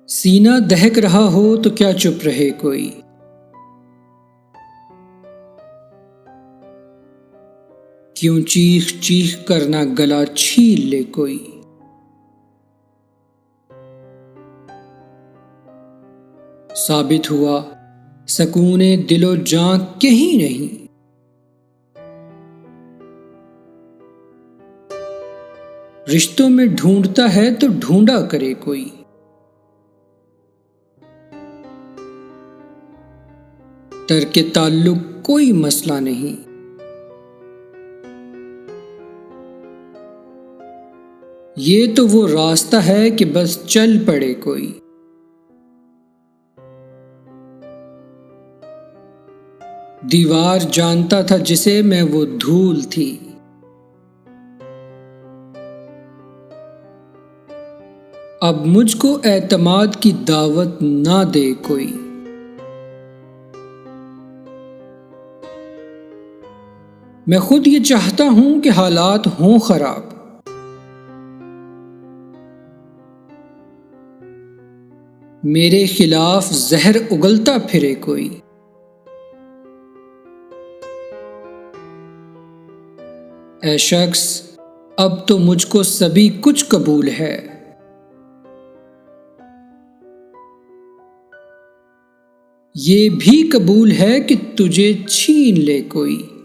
सीना दहक रहा हो तो क्या चुप रहे कोई। क्यों चीख चीख कर ना गला छील ले कोई। साबित हुआ सकूने दिलो जां कहीं नहीं। रिश्तों में ढूंढता है तो ढूंढा करे कोई। तर्के ताल्लुक कोई मसला नहीं। ये तो वो रास्ता है कि बस चल पड़े कोई। दीवार जानता था जिसे मैं वो धूल थी। अब मुझको एतमाद की दावत ना दे कोई। मैं खुद ये चाहता हूं कि हालात हों खराब। मेरे खिलाफ जहर उगलता फिरे कोई। ऐ शख्स अब तो मुझको सभी कुछ कबूल है। ये भी कबूल है कि तुझे छीन ले कोई।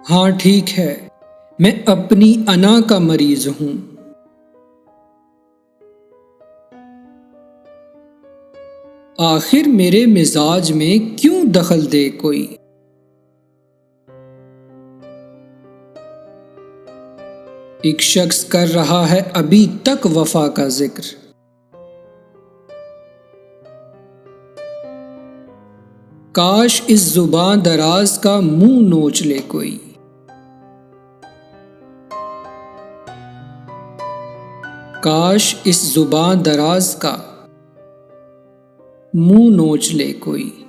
हाँ ठीक है, मैं अपनी अना का मरीज हूं। आखिर मेरे मिजाज में क्यों दखल दे कोई। एक शख्स कर रहा है अभी तक वफा का जिक्र। काश इस जुबान दराज का मुंह नोच ले कोई। काश इस जुबान दराज का मुंह नोच ले कोई।